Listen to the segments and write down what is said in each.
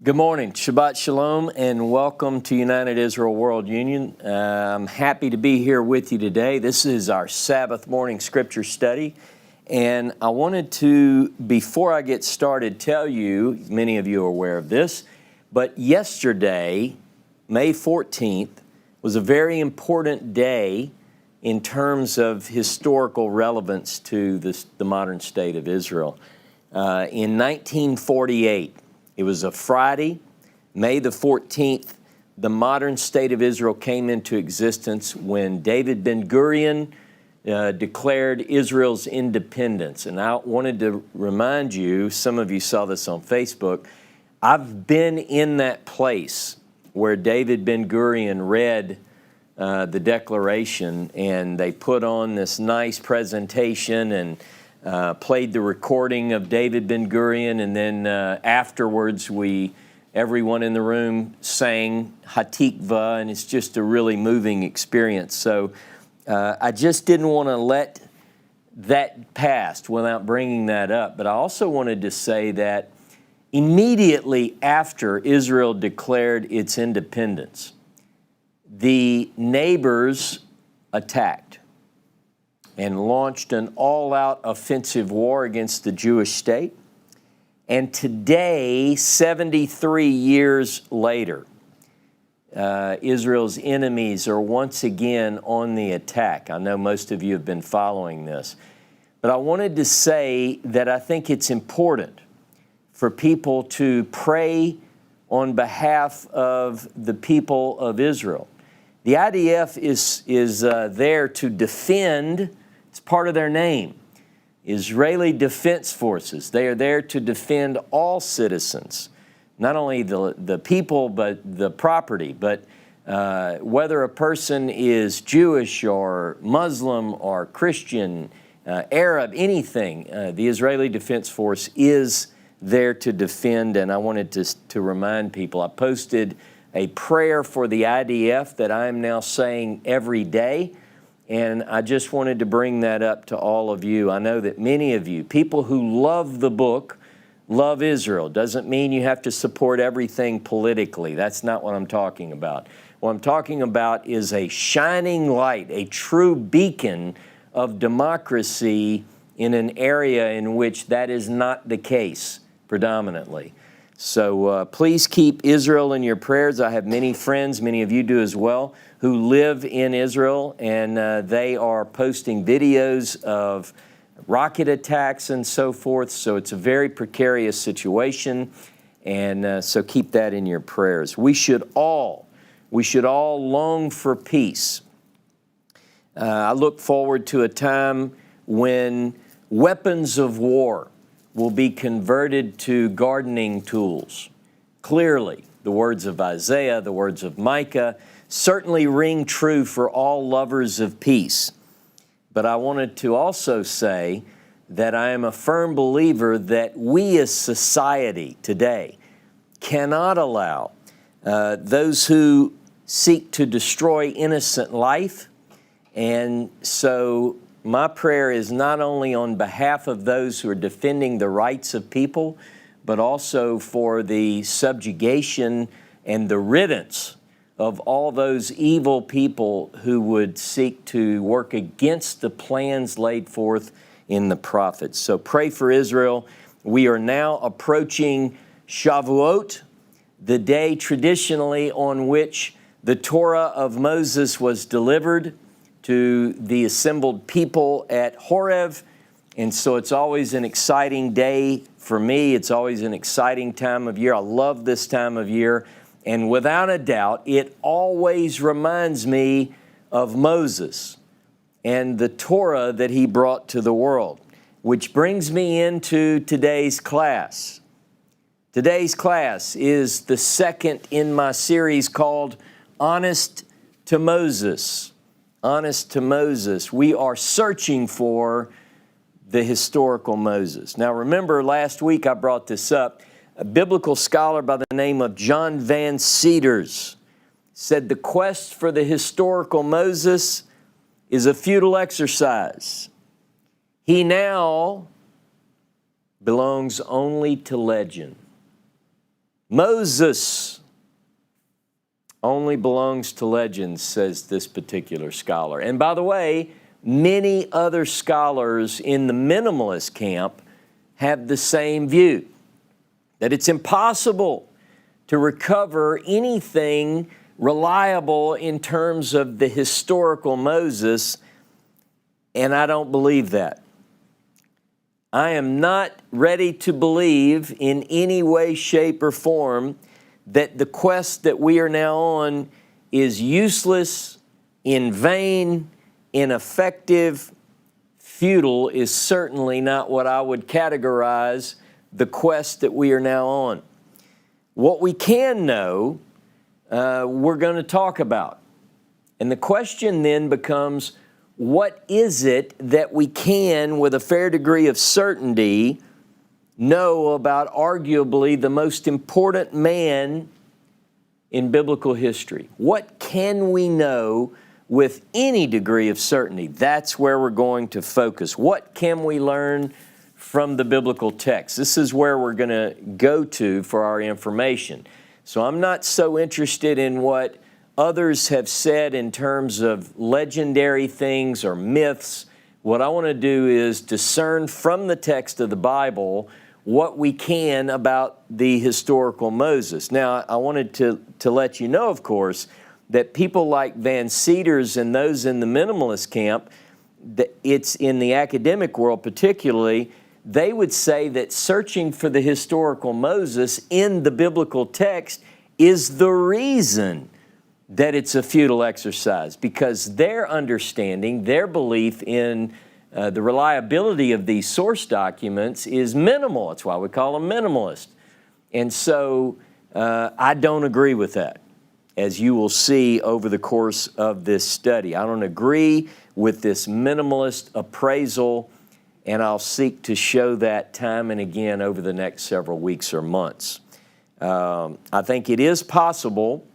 Good morning, Shabbat Shalom, and welcome to United Israel World Union. I'm happy to be here with you today. This is our Sabbath morning scripture study, and I wanted to, before I get started, tell you, many of you are aware of this, but yesterday, May 14th, was a very important day in terms of historical relevance to the modern state of Israel. In 1948, it was a Friday, May the 14th, the modern state of Israel came into existence when David Ben-Gurion declared Israel's independence. And I wanted to remind you, some of you saw this on Facebook, I've been in that place where David Ben-Gurion read the declaration, and they put on this nice presentation and played the recording of David Ben-Gurion, and then afterwards everyone in the room sang Hatikvah, and it's just a really moving experience. So I just didn't want to let that pass without bringing that up. But I also wanted to say that immediately after Israel declared its independence, the neighbors attacked and launched an all-out offensive war against the Jewish state. And today, 73 years later, Israel's enemies are once again on the attack. I know most of you have been following this. But I wanted to say that I think it's important for people to pray on behalf of the people of Israel. The IDF is there to defend. It's part of their name. Israeli Defense Forces. They are there to defend all citizens, not only the people, but the property. But whether a person is Jewish or Muslim or Christian, Arab, anything, the Israeli Defense Force is there to defend. And I wanted to remind people, I posted a prayer for the IDF that I am now saying every day. And I just wanted to bring that up to all of you. I know that many of you, people who love the book, love Israel. Doesn't mean you have to support everything politically. That's not what I'm talking about. What I'm talking about is a shining light, a true beacon of democracy in an area in which that is not the case predominantly. So please keep Israel in your prayers. I have many friends, many of you do as well, who live in Israel, and they are posting videos of rocket attacks and so forth. So it's a very precarious situation, and so keep that in your prayers. We should all long for peace. I look forward to a time when weapons of war will be converted to gardening tools. Clearly, the words of Isaiah, the words of Micah, certainly ring true for all lovers of peace. But I wanted to also say that I am a firm believer that we as society today cannot allow those who seek to destroy innocent life. And so my prayer is not only on behalf of those who are defending the rights of people, but also for the subjugation and the riddance of all those evil people who would seek to work against the plans laid forth in the prophets. So pray for Israel. We are now approaching Shavuot, the day traditionally on which the Torah of Moses was delivered to the assembled people at Horeb. And so it's always an exciting day for me. It's always an exciting time of year. I love this time of year. And without a doubt, it always reminds me of Moses and the Torah that he brought to the world, which brings me into today's class. Today's class is the second in my series called Honest to Moses. Honest to Moses. We are searching for the historical Moses. Now remember, last week I brought this up. A biblical scholar by the name of John Van Seters said the quest for the historical Moses is a futile exercise. He now belongs only to legend. Moses only belongs to legends, says this particular scholar. And by the way, many other scholars in the minimalist camp have the same view, that it's impossible to recover anything reliable in terms of the historical Moses, and I don't believe that. I am not ready to believe in any way, shape, or form that the quest that we are now on is useless, in vain, ineffective. Futile is certainly not what I would categorize the quest that we are now on. What we can know, we're going to talk about. And the question then becomes, what is it that we can, with a fair degree of certainty, know about arguably the most important man in biblical history? What can we know with any degree of certainty? That's where we're going to focus. What can we learn from the biblical text? This is where we're going to go to for our information. So I'm not so interested in what others have said in terms of legendary things or myths. What I want to do is discern from the text of the Bible what we can about the historical Moses. Now, I wanted to let you know, of course, that people like Van Cedars and those in the minimalist camp, it's in the academic world particularly, they would say that searching for the historical Moses in the biblical text is the reason that it's a futile exercise, because their understanding, their belief in the reliability of these source documents is minimal. That's why we call them minimalist. And so I don't agree with that, as you will see over the course of this study. I don't agree with this minimalist appraisal, and I'll seek to show that time and again over the next several weeks or months. I think it is possible,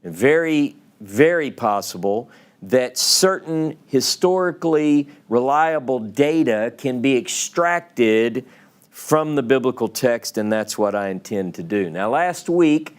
very, very possible, that certain historically reliable data can be extracted from the biblical text, and that's what I intend to do. Now, last week,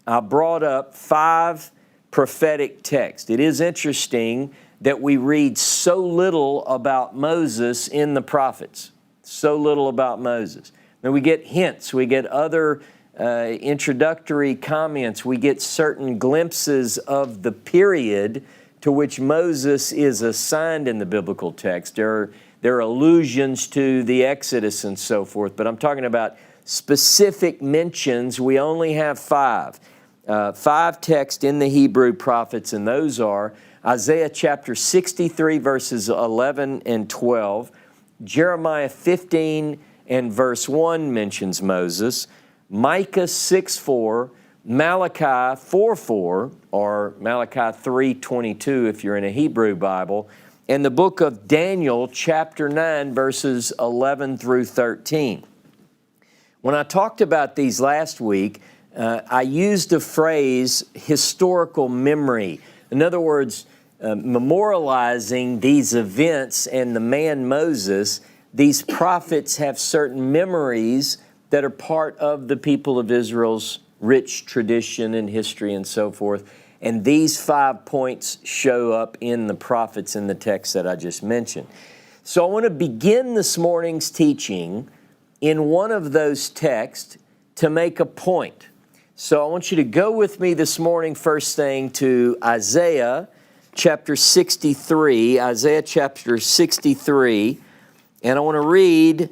I brought up 5 prophetic texts. It is interesting that we read so little about Moses in the prophets, so little about Moses. Now, we get hints, we get other introductory comments, we get certain glimpses of the period to which Moses is assigned in the biblical text. There are allusions to the Exodus and so forth, but I'm talking about specific mentions. We only have 5. 5 texts in the Hebrew prophets, and those are Isaiah chapter 63, verses 11 and 12. Jeremiah 15 and verse 1 mentions Moses. Micah 6:4, Malachi 4:4, or Malachi 3:22 if you're in a Hebrew Bible, and the book of Daniel chapter 9, verses 11 through 13. When I talked about these last week, I used the phrase historical memory. In other words, memorializing these events and the man Moses. These prophets have certain memories that are part of the people of Israel's rich tradition and history and so forth. And these 5 points show up in the prophets in the text that I just mentioned. So I want to begin this morning's teaching in one of those texts to make a point. So I want you to go with me this morning first thing to Isaiah chapter 63, Isaiah chapter 63, and I want to read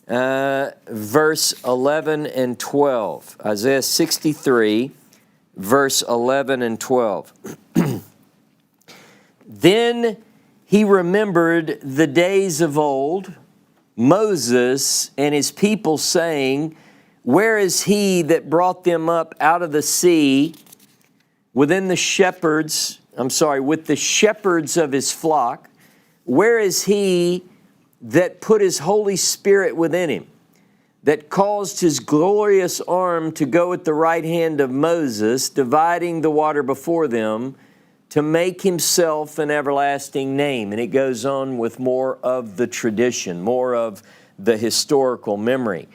verse 11 and 12. Isaiah 63, verse 11 and 12. Then he remembered the days of old, Moses and his people, saying, where is he that brought them up out of the sea with the shepherds of his flock? Where is he that put his Holy Spirit within him, that caused his glorious arm to go at the right hand of Moses, dividing the water before them, to make himself an everlasting name? And it goes on with more of the tradition, more of the historical memory.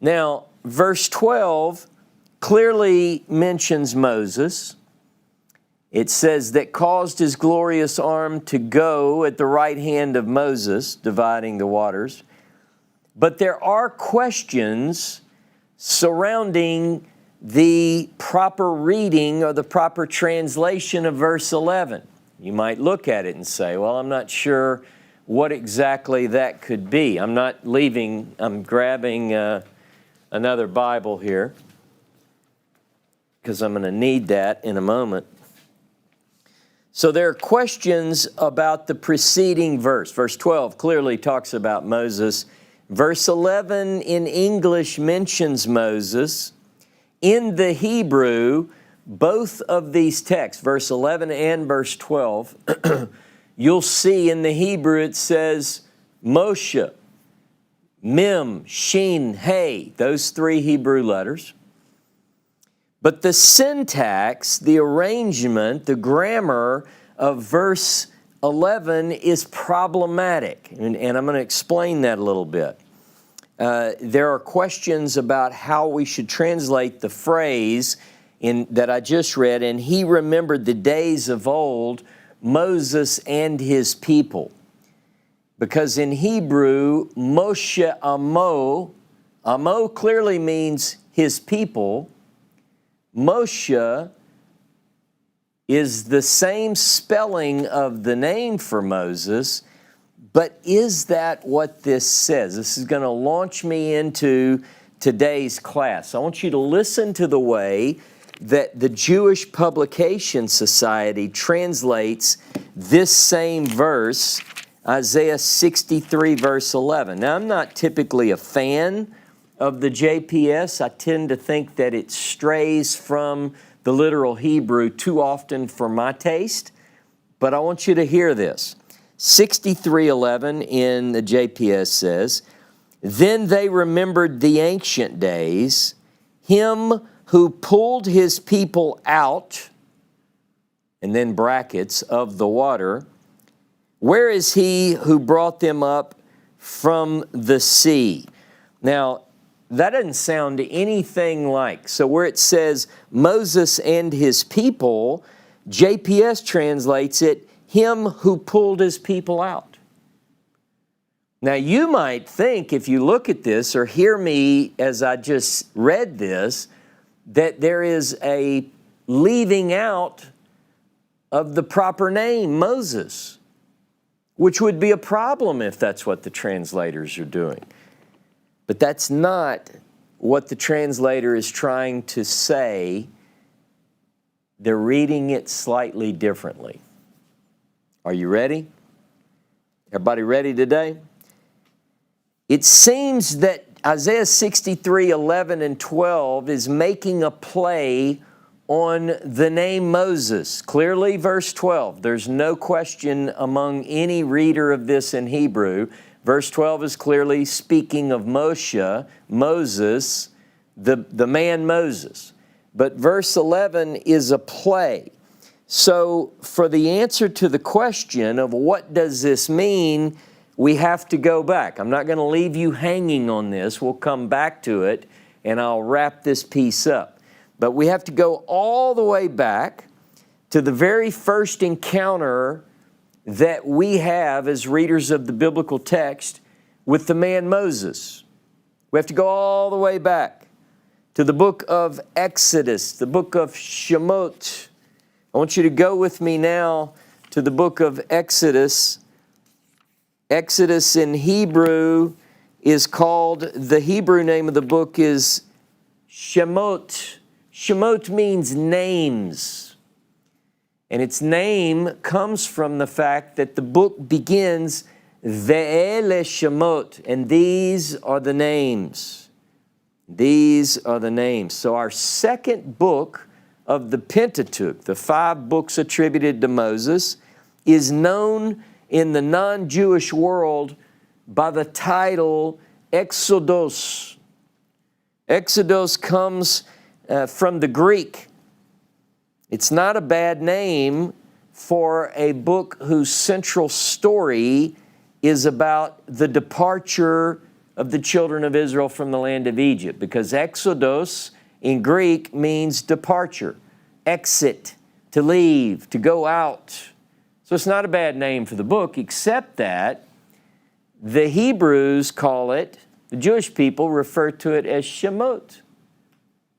Now, verse 12 clearly mentions Moses. It says that caused his glorious arm to go at the right hand of Moses, dividing the waters. But there are questions surrounding the proper reading or the proper translation of verse 11. You might look at it and say, well, I'm not sure what exactly that could be. I'm grabbing another Bible here because I'm going to need that in a moment. So there are questions about the preceding verse. Verse 12 clearly talks about Moses. Verse 11 in English mentions Moses. In the Hebrew, both of these texts, verse 11 and verse 12, you'll see in the Hebrew it says Moshe, Mem, Shin, Hey, those three Hebrew letters. But the syntax, the arrangement, the grammar of verse 11 is problematic. And I'm going to explain that a little bit. There are questions about how we should translate the phrase that I just read, and he remembered the days of old, Moses and his people. Because in Hebrew, Moshe Amo clearly means his people. Moshe is the same spelling of the name for Moses, but is that what this says? This is going to launch me into today's class. I want you to listen to the way that the Jewish Publication Society translates this same verse, Isaiah 63, verse 11. Now, I'm not typically a fan of the JPS. I tend to think that it strays from the literal Hebrew too often for my taste, but I want you to hear this. 63:11 in the JPS says, "Then they remembered the ancient days, him who pulled his people out," and then brackets, "of the water. Where is he who brought them up from the sea?" Now, that doesn't sound anything like. So where it says Moses and his people, JPS translates it, him who pulled his people out. Now you might think, if you look at this or hear me as I just read this, that there is a leaving out of the proper name, Moses, which would be a problem if that's what the translators are doing. But that's not what the translator is trying to say. They're reading it slightly differently. Are you ready? Everybody ready today? It seems that Isaiah 63, 11 and 12 is making a play on the name Moses. Clearly, verse 12, there's no question among any reader of this in Hebrew. Verse 12 is clearly speaking of Moshe, Moses, the man Moses. But verse 11 is a play. So for the answer to the question of what does this mean, we have to go back. I'm not going to leave you hanging on this. We'll come back to it, and I'll wrap this piece up. But we have to go all the way back to the very first encounter that we have as readers of the biblical text with the man Moses. We have to go all the way back to the book of Exodus, the book of Shemot. I want you to go with me now to the book of Exodus. Exodus in Hebrew is called, the Hebrew name of the book is Shemot. Shemot means names. And its name comes from the fact that the book begins, Ve'ele Shemot, and these are the names. These are the names. So our second book of the Pentateuch, the 5 books attributed to Moses, is known in the non-Jewish world by the title Exodus. Exodus comes from the Greek. It's not a bad name for a book whose central story is about the departure of the children of Israel from the land of Egypt, because Exodus in Greek means departure, exit, to leave, to go out. So it's not a bad name for the book, except that the Hebrews call it, the Jewish people refer to it as Shemot,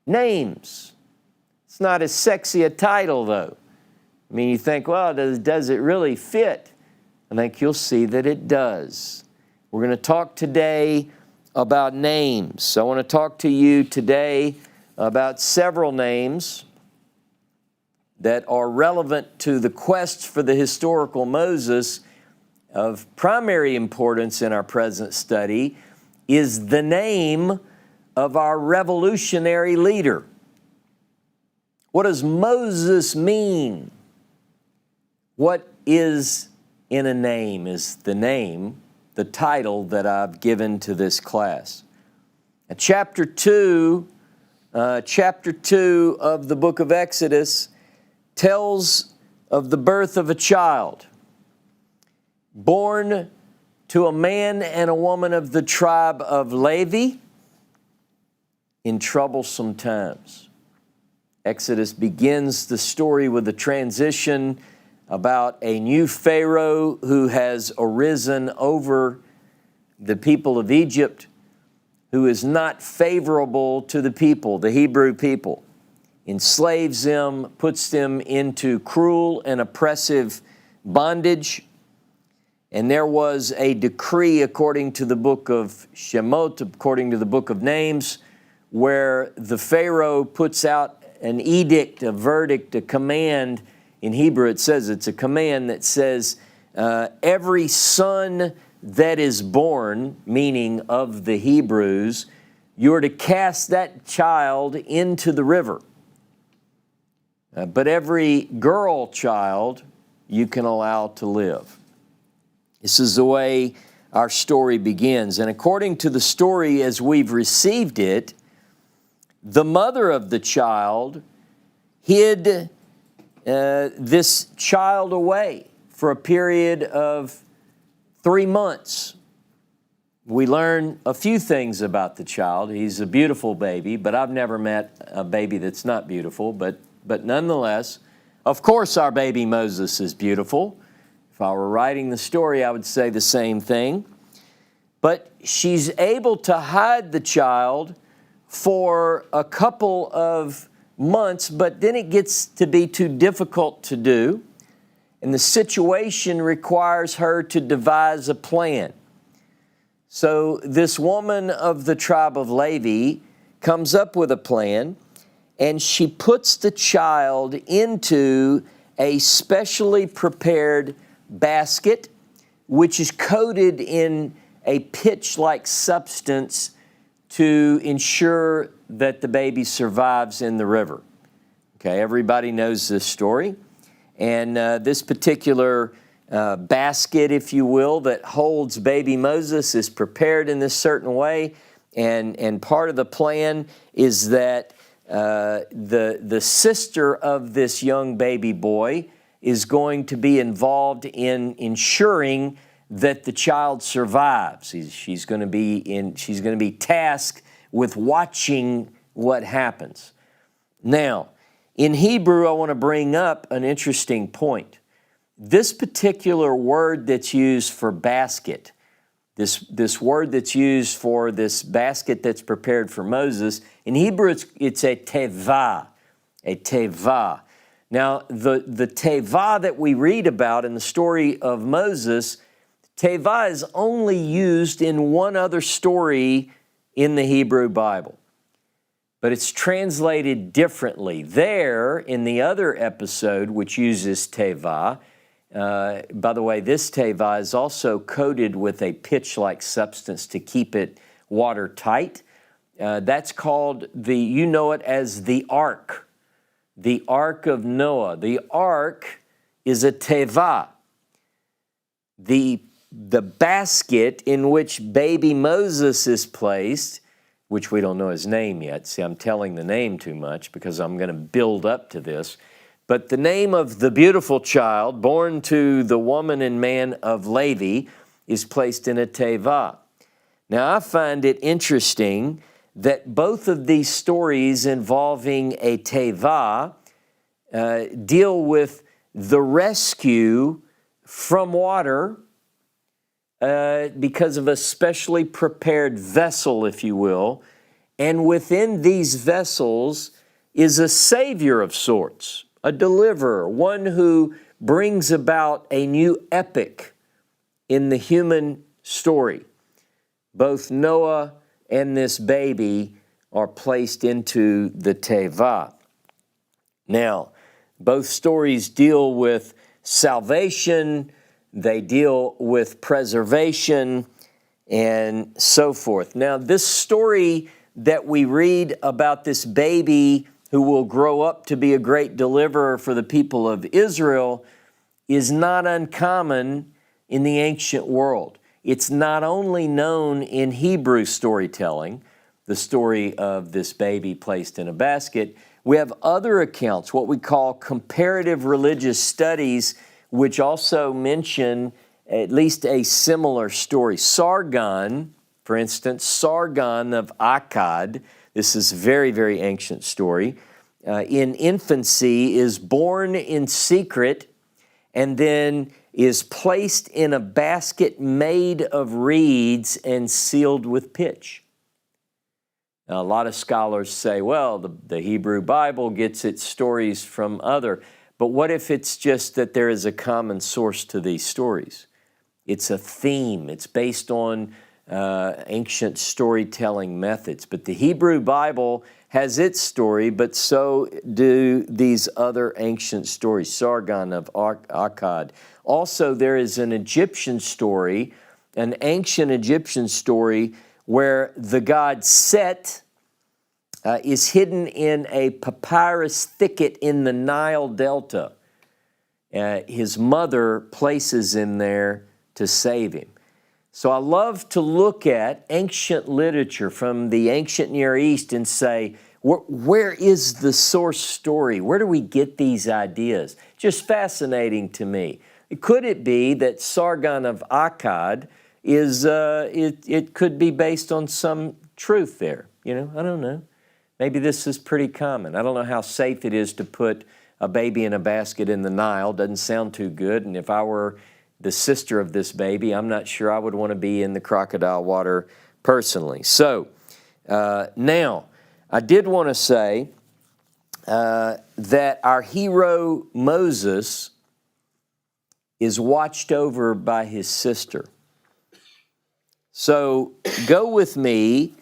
names. It's not as sexy a title, though. I mean, you think, well, does it really fit? I think you'll see that it does. We're going to talk today about names. I want to talk to you today about several names that are relevant to the quest for the historical Moses. Of primary importance in our present study is the name of our revolutionary leader. What does Moses mean? What is in a name is the name, the title that I've given to this class. Now, chapter 2 of the book of Exodus tells of the birth of a child born to a man and a woman of the tribe of Levi in troublesome times. Exodus begins the story with a transition about a new Pharaoh who has arisen over the people of Egypt, who is not favorable to the people, the Hebrew people, enslaves them, puts them into cruel and oppressive bondage. And there was a decree according to the book of Shemot, according to the book of Names, where the Pharaoh puts out an edict, a verdict, a command. In Hebrew it says it's a command that says, every son that is born, meaning of the Hebrews, you're to cast that child into the river. But every girl child you can allow to live. This is the way our story begins. And according to the story as we've received it, the mother of the child hid this child away for a period of 3 months. We learn a few things about the child. He's a beautiful baby, but I've never met a baby that's not beautiful. But nonetheless, of course our baby Moses is beautiful. If I were writing the story, I would say the same thing. But she's able to hide the child for a couple of months, but then it gets to be too difficult to do, and the situation requires her to devise a plan. So this woman of the tribe of Levi comes up with a plan, and she puts the child into a specially prepared basket, which is coated in a pitch-like substance to ensure that the baby survives in the river. Okay, everybody knows this story. And this particular basket, if you will, that holds baby Moses is prepared in this certain way. And part of the plan is that the sister of this young baby boy is going to be involved in ensuring that the child survives. She's going to be tasked with watching what happens. Now, in Hebrew, I want to bring up an interesting point. This particular word that's used for basket, this word that's used for this basket that's prepared for Moses, in Hebrew it's a tevah, a tevah. Now, the tevah that we read about in the story of Moses, tevah is only used in one other story in the Hebrew Bible, but it's translated differently. There, in the other episode, which uses tevah, by the way, this tevah is also coated with a pitch-like substance to keep it watertight. That's called you know it as the ark of Noah. The ark is a tevah. The basket in which baby Moses is placed, which we don't know his name yet. See, I'm telling the name too much because I'm going to build up to this. But the name of the beautiful child born to the woman and man of Levi is placed in a tevah. Now, I find it interesting that both of these stories involving a teva deal with the rescue from water because of a specially prepared vessel, if you will. And within these vessels is a savior of sorts, a deliverer, one who brings about a new epic in the human story. Both Noah and this baby are placed into the teva. Now, both stories deal with salvation, they deal with preservation, and so forth. Now, this story that we read about this baby who will grow up to be a great deliverer for the people of Israel is not uncommon in the ancient world. It's not only known in Hebrew storytelling, the story of this baby placed in a basket. We have other accounts, what we call comparative religious studies, which also mention at least a similar story. Sargon, for instance, Sargon of Akkad, this is a very, very ancient story, in infancy is born in secret and then is placed in a basket made of reeds and sealed with pitch. Now, a lot of scholars say, well, the Hebrew Bible gets its stories from other, but what if it's just that there is a common source to these stories? It's a theme. It's based on ancient storytelling methods. But the Hebrew Bible has its story, but so do these other ancient stories, Sargon of Akkad. Also, there is an Egyptian story, an ancient Egyptian story, where the god Set is hidden in a papyrus thicket in the Nile Delta. His mother places him there to save him. So I love to look at ancient literature from the ancient Near East and say, where is the source story? Where do we get these ideas? Just fascinating to me. Could it be that Sargon of Akkad is, it could be based on some truth there? You know, I don't know. Maybe this is pretty common. I don't know how safe it is to put a baby in a basket in the Nile. Doesn't sound too good. And if I were the sister of this baby, I'm not sure I would want to be in the crocodile water personally. So now, I did want to say that our hero Moses is watched over by his sister. So go with me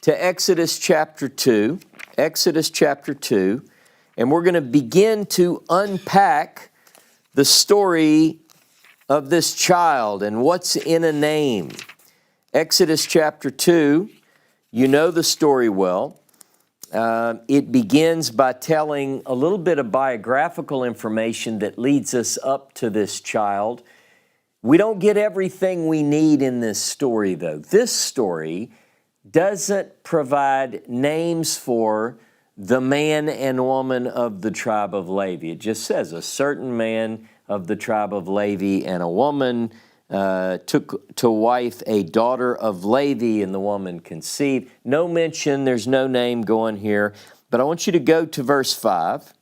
to Exodus chapter 2, and we're going to begin to unpack the story of this child and what's in a name. Exodus chapter 2, you know the story well. It begins by telling a little bit of biographical information that leads us up to this child. We don't get everything we need in this story, though. This story doesn't provide names for the man and woman of the tribe of Levi. It just says a certain man of the tribe of Levi and a woman took to wife a daughter of Levi, and the woman conceived. No mention, there's no name going here, but I want you to go to verse 5.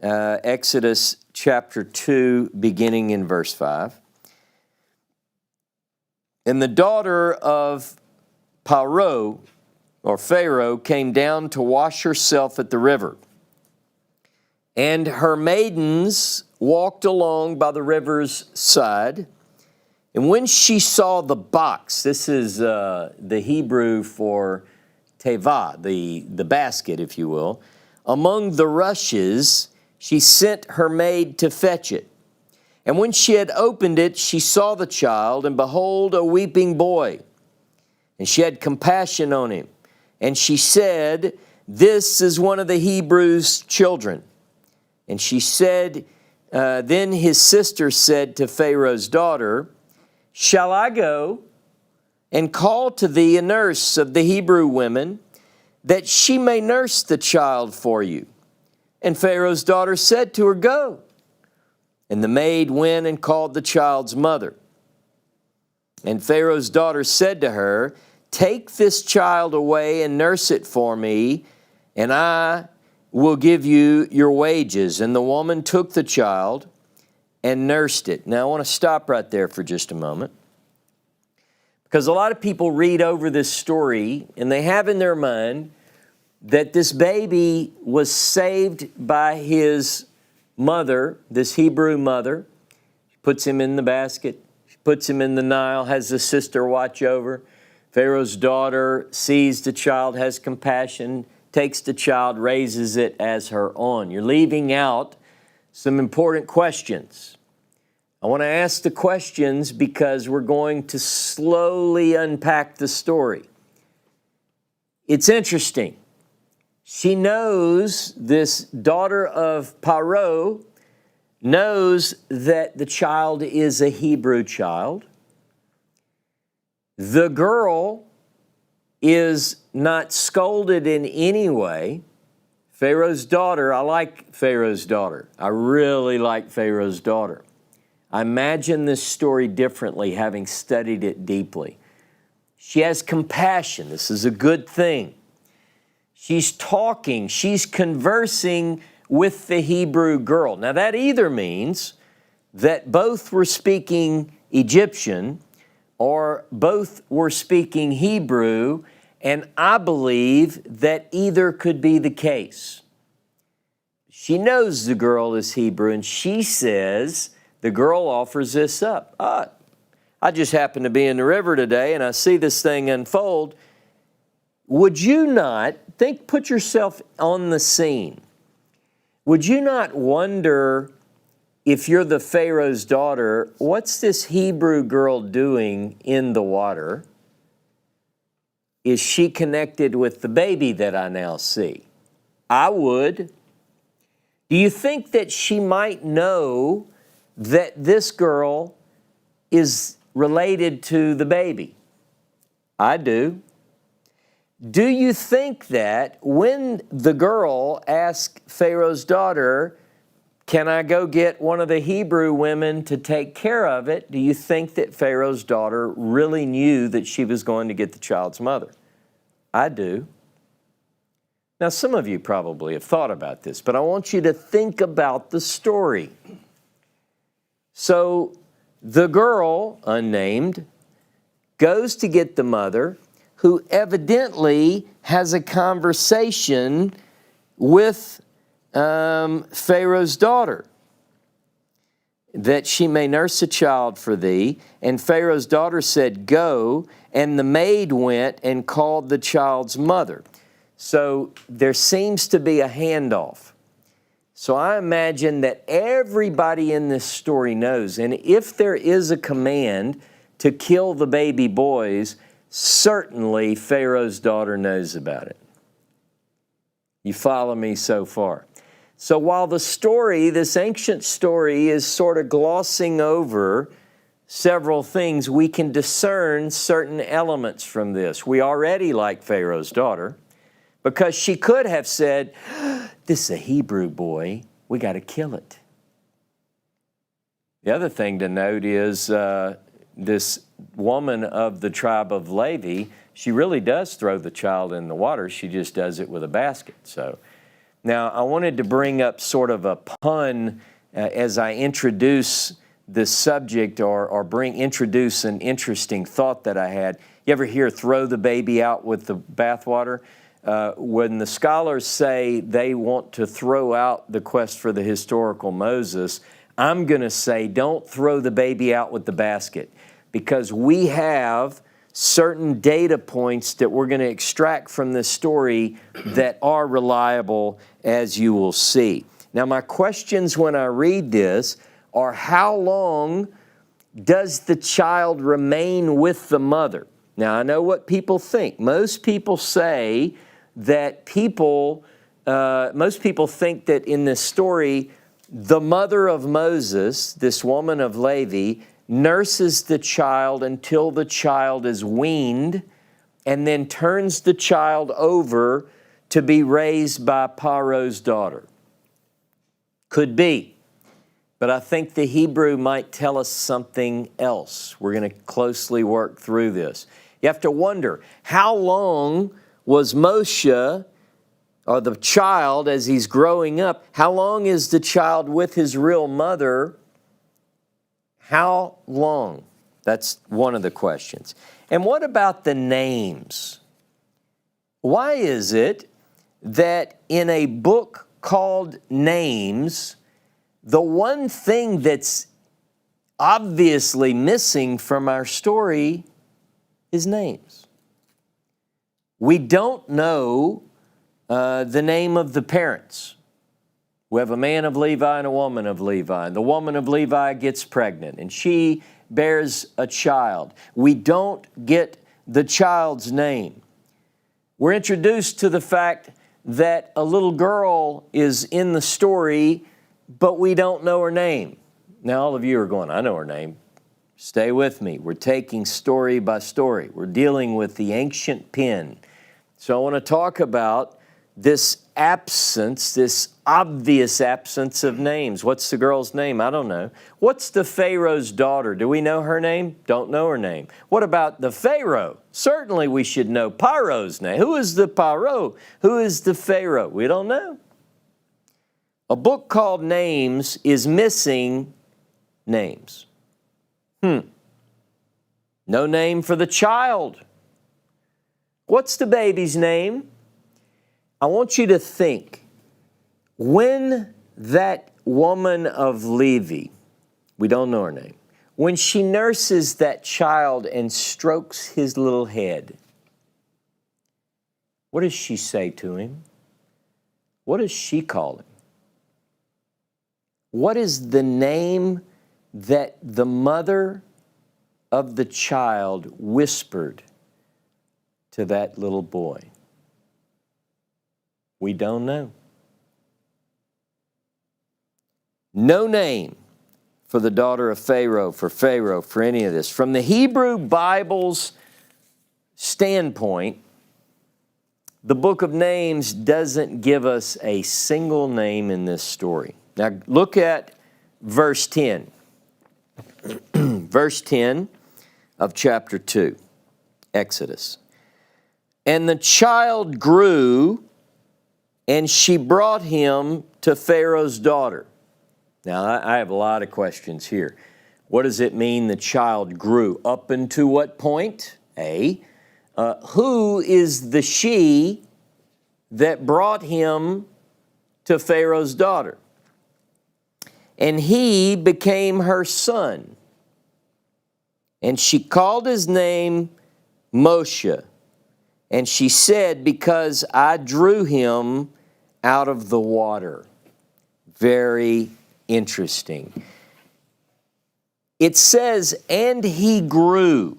Exodus chapter 2, beginning in verse 5. And the daughter of Pharaoh came down to wash herself at the river. And her maidens walked along by the river's side. And when she saw the box, this is the Hebrew for teva, the basket, if you will, among the rushes, she sent her maid to fetch it. And when she had opened it, she saw the child, and behold, a weeping boy. And she had compassion on him. And she said, "This is one of the Hebrews' children." And she said, then his sister said to Pharaoh's daughter, "Shall I go and call to thee a nurse of the Hebrew women, that she may nurse the child for you?" And Pharaoh's daughter said to her, "Go." And the maid went and called the child's mother. And Pharaoh's daughter said to her, take this child away and nurse it for me, and I will give you your wages. And the woman took the child and nursed it. Now, I want to stop right there for just a moment, because a lot of people read over this story and they have in their mind that this baby was saved by his mother, this Hebrew mother. She puts him in the basket, she puts him in the Nile, has the sister watch over. Pharaoh's daughter sees the child, has compassion, takes the child, raises it as her own. You're leaving out some important questions. I want to ask the questions because we're going to slowly unpack the story. It's interesting. She knows, this daughter of Paro knows that the child is a Hebrew child. The girl is not scolded in any way. Pharaoh's daughter, I like Pharaoh's daughter. I really like Pharaoh's daughter. I imagine this story differently, having studied it deeply. She has compassion. This is a good thing. She's talking, she's conversing with the Hebrew girl. Now, that either means that both were speaking Egyptian or both were speaking Hebrew, and I believe that either could be the case. She knows the girl is Hebrew, and she says, the girl offers this up. I just happened to be in the river today, and I see this thing unfold. Would you not, put yourself on the scene. Would you not wonder, if you're the Pharaoh's daughter, what's this Hebrew girl doing in the water? Is she connected with the baby that I now see? I would. Do you think that she might know that this girl is related to the baby? I do. Do you think that when the girl asked Pharaoh's daughter, can I go get one of the Hebrew women to take care of it? Do you think that Pharaoh's daughter really knew that she was going to get the child's mother? I do. Now, some of you probably have thought about this, but I want you to think about the story. So the girl, unnamed, goes to get the mother, who evidently has a conversation with Pharaoh's daughter, that she may nurse a child for thee. And Pharaoh's daughter said, go. And the maid went and called the child's mother. So there seems to be a handoff. So I imagine that everybody in this story knows. And if there is a command to kill the baby boys, certainly Pharaoh's daughter knows about it. You follow me so far? So while the story, this ancient story, is sort of glossing over several things, we can discern certain elements from this. We already like Pharaoh's daughter, because she could have said, this is a Hebrew boy, we got to kill it. The other thing to note is this woman of the tribe of Levi, she really does throw the child in the water. She just does it with a basket. So now I wanted to bring up sort of a pun as I introduce this subject, or introduce an interesting thought that I had. You ever hear throw the baby out with the bathwater? When the scholars say they want to throw out the quest for the historical Moses, I'm going to say don't throw the baby out with the basket, because we have certain data points that we're going to extract from this story that are reliable, as you will see. Now, my questions when I read this are, how long does the child remain with the mother? Now, I know what people think. Most people say that most people think that in this story, the mother of Moses, this woman of Levi, nurses the child until the child is weaned, and then turns the child over to be raised by Paro's daughter. Could be. But I think the Hebrew might tell us something else. We're going to closely work through this. You have to wonder, how long was Moshe, or the child as he's growing up, how long is the child with his real mother? How long? That's one of the questions. And what about the names? Why is it that in a book called Names, the one thing that's obviously missing from our story is names? We don't know the name of the parents. We have a man of Levi and a woman of Levi. And the woman of Levi gets pregnant and she bears a child. We don't get the child's name. We're introduced to the fact that a little girl is in the story, but we don't know her name. Now, all of you are going, I know her name. Stay with me. We're taking story by story. We're dealing with the ancient pen. So I want to talk about this absence, this obvious absence of names. What's the girl's name? I don't know. What's the Pharaoh's daughter? Do we know her name? Don't know her name. What about the Pharaoh? Certainly we should know Paro's name. Who is the Paro? Who is the Pharaoh? We don't know. A book called Names is missing names. No name for the child. What's the baby's name? I want you to think, when that woman of Levi, we don't know her name, when she nurses that child and strokes his little head, what does she say to him? What does she call him? What is the name that the mother of the child whispered to that little boy? We don't know. No name for the daughter of Pharaoh, for any of this. From the Hebrew Bible's standpoint, the book of Names doesn't give us a single name in this story. Now look at verse 10. Verse 10 of chapter 2, Exodus. And the child grew, and she brought him to Pharaoh's daughter. Now, I have a lot of questions here. What does it mean the child grew? Up into what point? A. Who is the she that brought him to Pharaoh's daughter? And he became her son. And she called his name Moshe. And she said, because I drew him out of the water. Very interesting. It says, and he grew.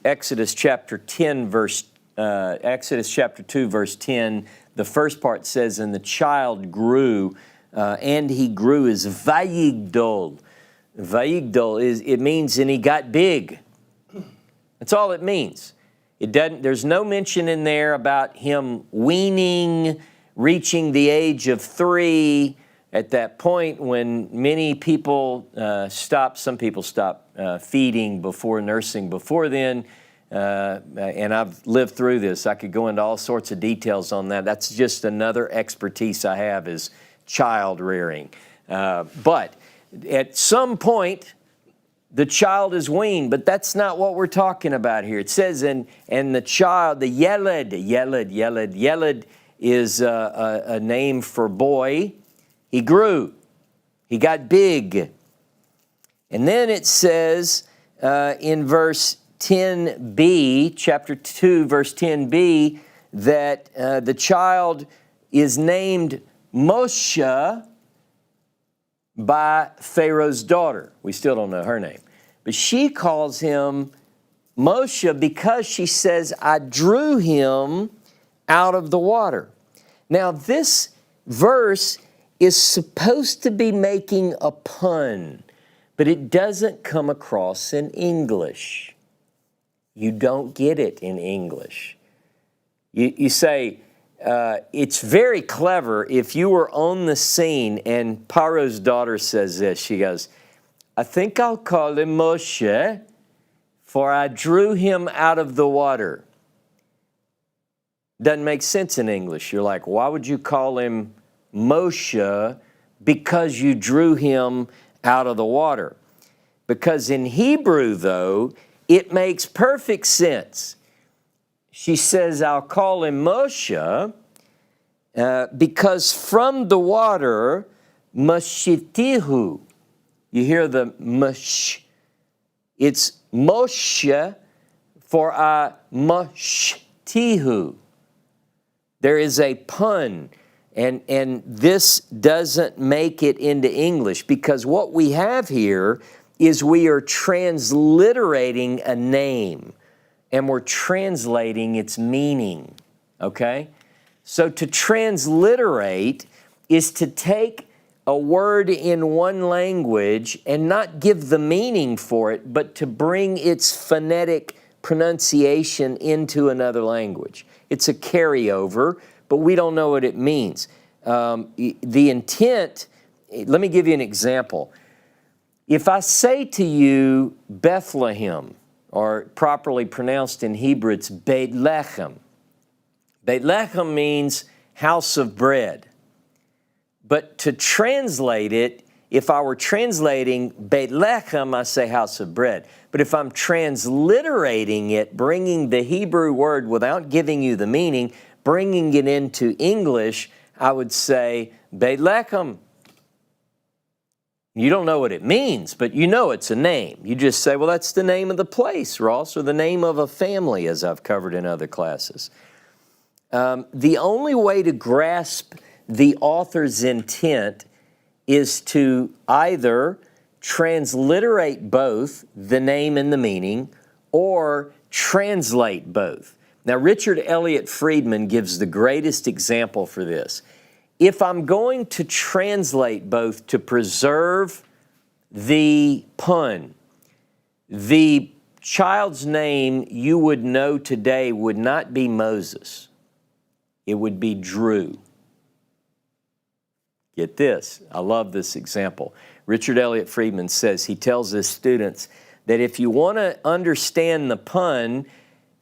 Exodus chapter 2, verse 10. The first part says, and the child grew, and he grew is vayigdol. Vayigdol it means, and he got big. That's all it means. There's no mention in there about him weaning, reaching the age of 3. At that point when many people some people stop feeding before nursing before then. And I've lived through this. I could go into all sorts of details on that. That's just another expertise I have is child rearing. But at some point, the child is weaned, but that's not what we're talking about here. It says, and the child, the Yeled is a name for boy. He grew. He got big. And then it says in verse 10b, chapter 2, verse 10b, that the child is named Moshe by Pharaoh's daughter. We still don't know her name. But she calls him Moshe because she says, I drew him out of the water. Now, this verse is supposed to be making a pun, but it doesn't come across in English. You don't get it in English. You say, it's very clever if you were on the scene and Paro's daughter says this. She goes, I think I'll call him Moshe for I drew him out of the water. Doesn't make sense in English. You're like, why would you call him Moshe? Because you drew him out of the water. Because in Hebrew, though, it makes perfect sense. She says, I'll call him Moshe because from the water, Mashitihu. You hear the Mash. It's Moshe for I Mashtihu. There is a pun, and this doesn't make it into English because what we have here is we are transliterating a name and we're translating its meaning, okay? So to transliterate is to take a word in one language and not give the meaning for it, but to bring its phonetic pronunciation into another language. It's a carryover, but we don't know what it means. The intent, let me give you an example. If I say to you Bethlehem, or properly pronounced in Hebrew, it's Beit Lechem. Beit Lechem means house of bread. But to translate it, if I were translating Beit Lechem, I say house of bread. But if I'm transliterating it, bringing the Hebrew word without giving you the meaning, bringing it into English, I would say Beit Lechem. You don't know what it means, but you know it's a name. You just say, well, that's the name of the place, Ross, or the name of a family, as I've covered in other classes. The only way to grasp the author's intent is to either transliterate both the name and the meaning or translate both. Now, Richard Elliott Friedman gives the greatest example for this. If I'm going to translate both to preserve the pun, the child's name you would know today would not be Moses. It would be Drew. Get this. I love this example. Richard Elliott Friedman says, he tells his students that if you want to understand the pun,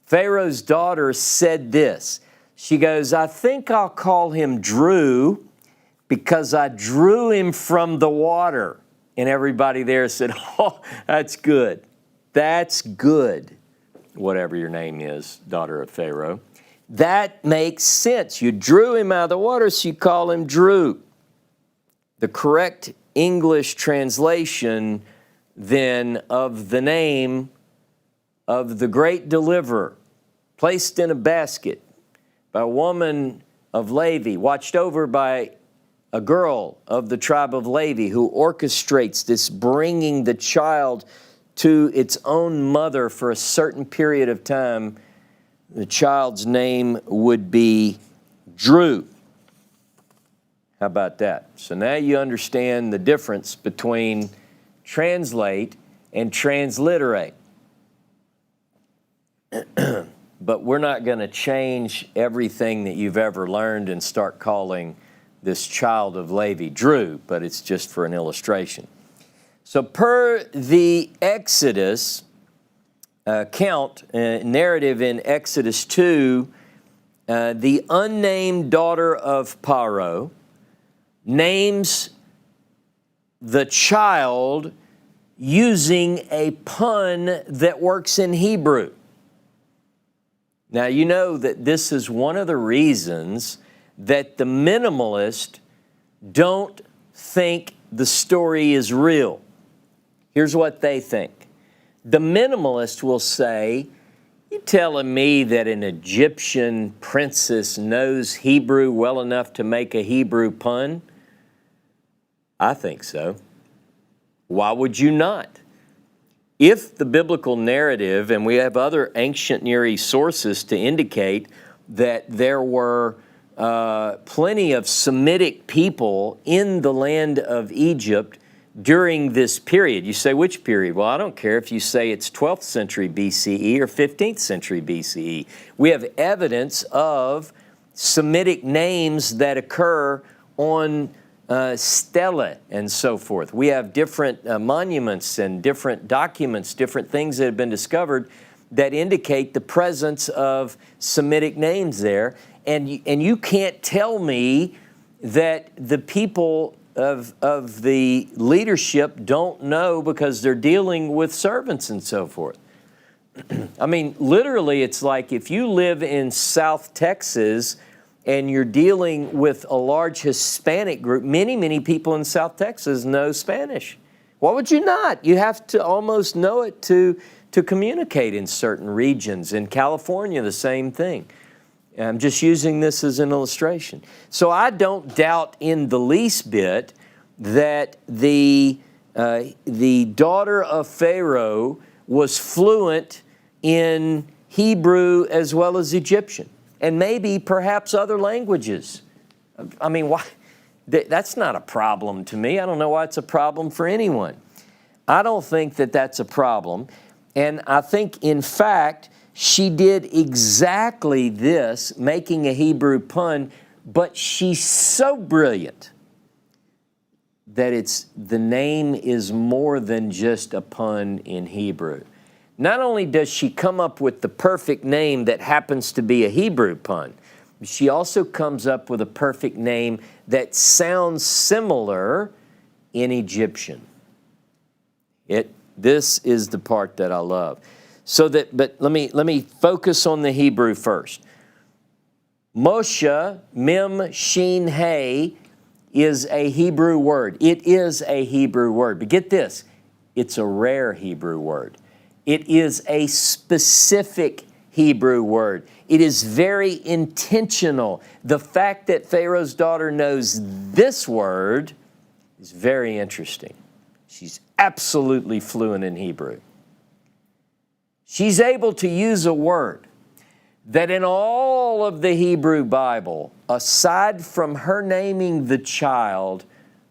Pharaoh's daughter said this. She goes, I think I'll call him Drew because I drew him from the water. And everybody there said, oh, that's good. That's good. Whatever your name is, daughter of Pharaoh. That makes sense. You drew him out of the water, so you call him Drew. The correct English translation then of the name of the great deliverer, placed in a basket by a woman of Levi, watched over by a girl of the tribe of Levi who orchestrates this bringing the child to its own mother for a certain period of time. The child's name would be Drew. How about that? So now you understand the difference between translate and transliterate. But we're not going to change everything that you've ever learned and start calling this child of Levi Drew, but it's just for an illustration. So per the Exodus narrative in Exodus 2, the unnamed daughter of Paro names the child using a pun that works in Hebrew. Now, you know that this is one of the reasons that the minimalists don't think the story is real. Here's what they think. The minimalist will say, you telling me that an Egyptian princess knows Hebrew well enough to make a Hebrew pun? I think so. Why would you not? If the biblical narrative, and we have other ancient Near East sources to indicate that there were plenty of Semitic people in the land of Egypt during this period. You say, which period? Well, I don't care if you say it's 12th century BCE or 15th century BCE. We have evidence of Semitic names that occur on stele and so forth. We have different monuments and different documents, different things that have been discovered that indicate the presence of Semitic names there. And you can't tell me that the people of the leadership don't know because they're dealing with servants and so forth. I mean, literally, it's like if you live in South Texas and you're dealing with a large Hispanic group, many people in South Texas know Spanish. Why would you not? You have to almost know it to communicate in certain regions. In California, the same thing. I'm just using this as an illustration. So I don't doubt in the least bit that the daughter of Pharaoh was fluent in Hebrew as well as Egyptian, and maybe perhaps other languages. I mean, why? That's not a problem to me. I don't know why it's a problem for anyone. I don't think that that's a problem. And I think, in fact, she did exactly this, making a Hebrew pun, but she's so brilliant that the name is more than just a pun in Hebrew. Not only does she come up with the perfect name that happens to be a Hebrew pun, she also comes up with a perfect name that sounds similar in Egyptian. This is the part that I love. But let me focus on the Hebrew first. Moshe, Mem, Shin, Hey, is a Hebrew word. It is a Hebrew word. But get this, it's a rare Hebrew word. It is a specific Hebrew word. It is very intentional. The fact that Pharaoh's daughter knows this word is very interesting. She's absolutely fluent in Hebrew. She's able to use a word that in all of the Hebrew Bible, aside from her naming the child,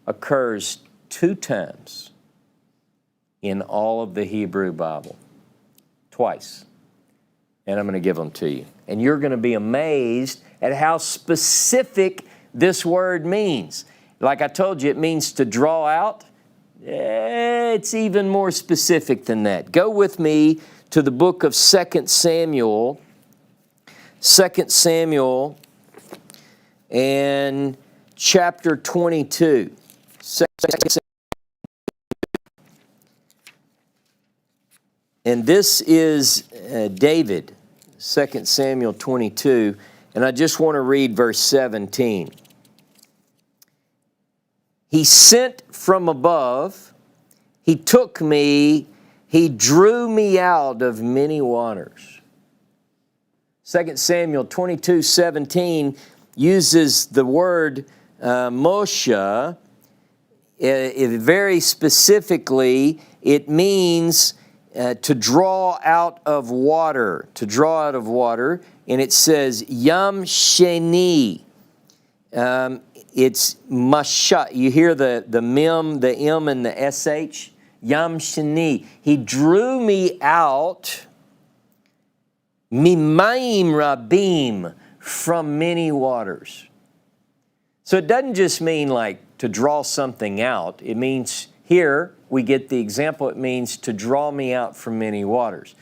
occurs 2 times in all of the Hebrew Bible. Twice. And I'm going to give them to you. And you're going to be amazed at how specific this word means. Like I told you, it means to draw out. It's even more specific than that. Go with me to the book of 2 Samuel. 2 Samuel and chapter 22. And this is David, 2 Samuel 22, and I just want to read verse 17. He sent from above, he took me, he drew me out of many waters. 2 Samuel 22:17 uses the word Moshe. Very specifically, it means to draw out of water, and it says Yam Sheni. It's Masha. You hear the mem, the m, and the sh. Yam Sheni. He drew me out, mimayim rabim, from many waters. So it doesn't just mean like to draw something out. It means, here we get the example, it means to draw me out from many waters.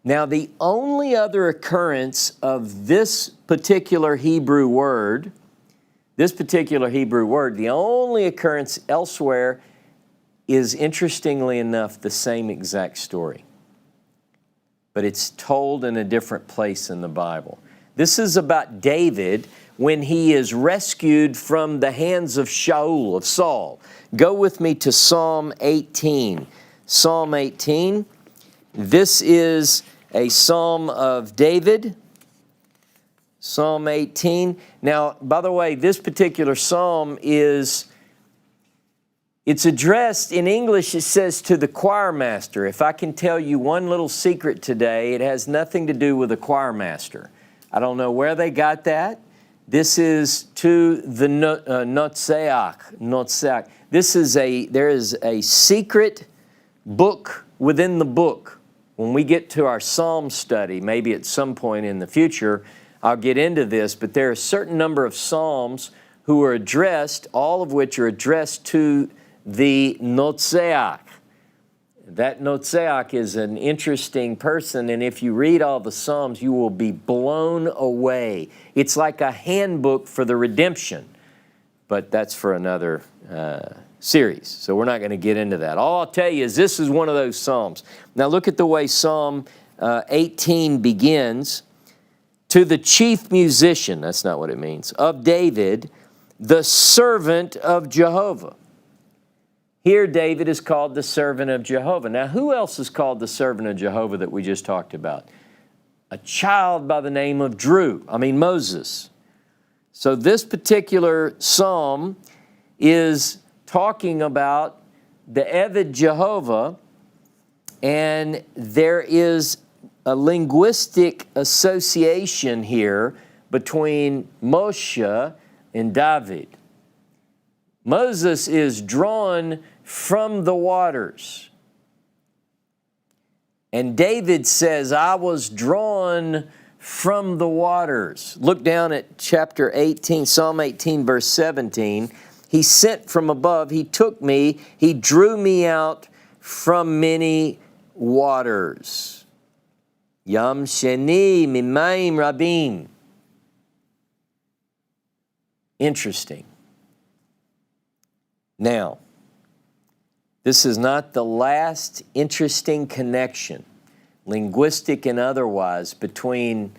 Now, the only other occurrence of this particular Hebrew word, the only occurrence elsewhere is, interestingly enough, the same exact story. But it's told in a different place in the Bible. This is about David when he is rescued from the hands of Shaul, of Saul. Go with me to Psalm 18. Psalm 18. This is a psalm of David. Psalm 18. Now, by the way, this particular psalm it's addressed in English, it says to the choir master. If I can tell you one little secret today, it has nothing to do with a choir master. I don't know where they got that. This is to the Notseach. There is a secret book within the book. When we get to our Psalm study, maybe at some point in the future, I'll get into this, but there are a certain number of Psalms who are addressed, all of which are addressed to the Notzeach. That Notzeach is an interesting person, and if you read all the Psalms, you will be blown away. It's like a handbook for the redemption, but that's for another series, so we're not going to get into that. All I'll tell you is this is one of those Psalms. Now look at the way Psalm 18 begins. To the chief musician, that's not what it means, of David, the servant of Jehovah. Here, David is called the servant of Jehovah. Now, who else is called the servant of Jehovah that we just talked about? A child by the name of Moses. So this particular psalm is talking about the Eved Jehovah, and there is a linguistic association here between Moshe and David. Moses is drawn from the waters. And David says, I was drawn from the waters. Look down at chapter 18, Psalm 18, verse 17. He sent from above, he took me, he drew me out from many waters. Yam sheni mimayim rabim. Interesting. Now, this is not the last interesting connection, linguistic and otherwise, between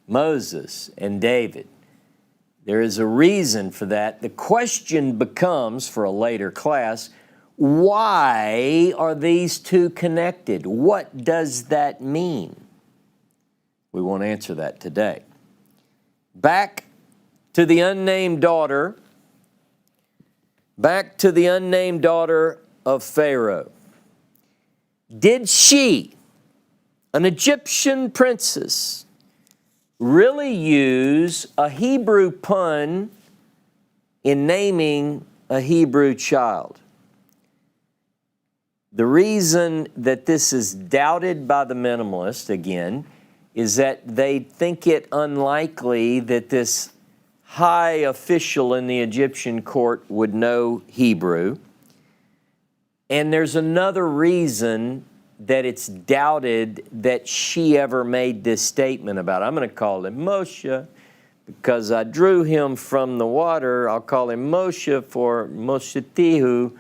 Moses and David. There is a reason for that. The question becomes, for a later class, why are these two connected? What does that mean? We won't answer that today. Back to the unnamed daughter. Back to the unnamed daughter of Pharaoh. Did she, an Egyptian princess, really use a Hebrew pun in naming a Hebrew child? The reason that this is doubted by the minimalists, again, is that they think it unlikely that this high official in the Egyptian court would know Hebrew. And there's another reason that it's doubted that she ever made this statement about, I'm going to call him Moshe because I drew him from the water. I'll call him Moshe for Moshetihu.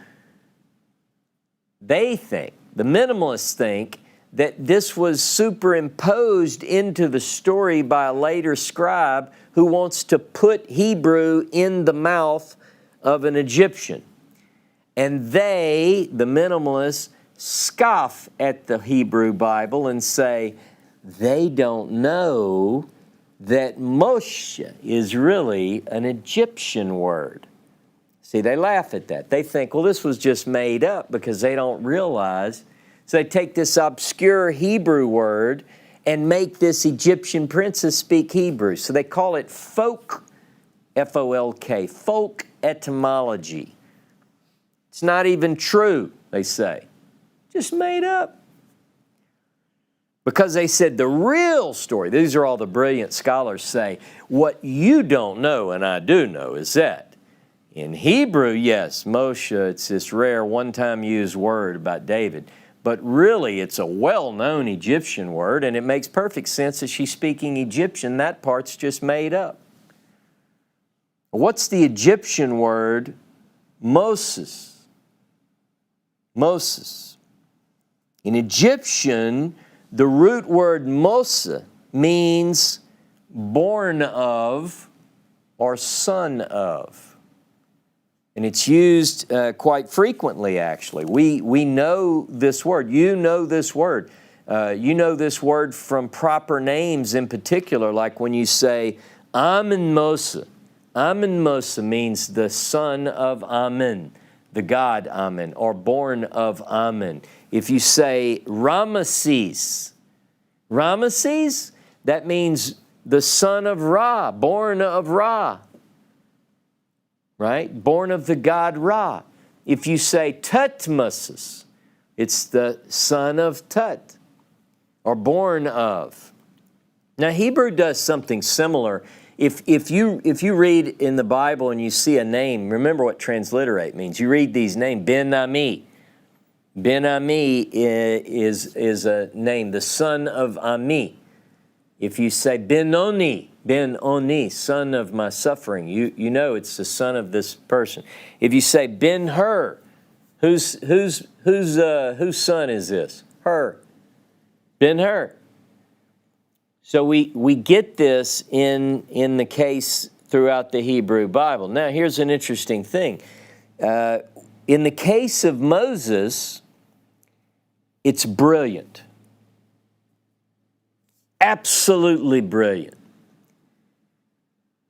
They think, the minimalists think, that this was superimposed into the story by a later scribe who wants to put Hebrew in the mouth of an Egyptian. And they, the minimalists, scoff at the Hebrew Bible and say, they don't know that Moshe is really an Egyptian word. See, they laugh at that. They think, well, this was just made up because they don't realize. So they take this obscure Hebrew word and make this Egyptian princess speak Hebrew. So they call it folk, F-O-L-K, folk etymology. It's not even true, they say. Just made up. Because they said the real story, these are all the brilliant scholars say, what you don't know and I do know is that in Hebrew, yes, Moshe, it's this rare one-time used word about David. But really, it's a well-known Egyptian word, and it makes perfect sense that she's speaking Egyptian. That part's just made up. What's the Egyptian word? Moses. Moses. In Egyptian, the root word Moshe means born of or son of. And it's used quite frequently, actually. We know this word. You know this word. You know this word from proper names in particular, like when you say Amen Moshe. Amen Moshe means the son of Amen, the god Amen, or born of Amen. If you say Ramesses, Ramesses, that means the son of Ra, born of Ra. Right? Born of the god Ra. If you say Tutmosis, it's the son of Tut, or born of. Now, Hebrew does something similar. If you read in the Bible and you see a name, remember what transliterate means. You read these names, Ben-Ami. Ben-Ami is a name, the son of Ami. If you say Ben-Oni, son of my suffering, you know it's the son of this person. If you say Ben-Hur, whose son is this? Hur. Ben-Hur. So we get this in the case throughout the Hebrew Bible. Now here's an interesting thing. In the case of Moses, it's brilliant. Absolutely brilliant.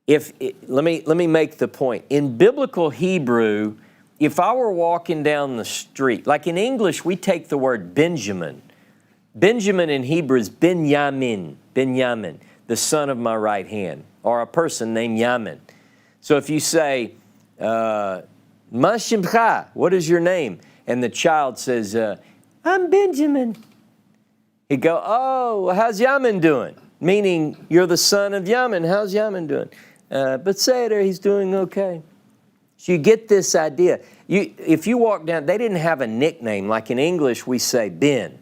Let me make the point. In biblical Hebrew, if I were walking down the street, like in English, we take the word Benjamin. Benjamin in Hebrew is Benjamin, the son of my right hand, or a person named Yamin. So if you say, Ma Shimcha, what is your name? And the child says, I'm Benjamin. He'd go, oh, how's Yamin doing? Meaning, you're the son of Yamin. How's Yamin doing? But Seder, he's doing okay. So you get this idea. If you walk down, they didn't have a nickname. Like in English, we say Ben.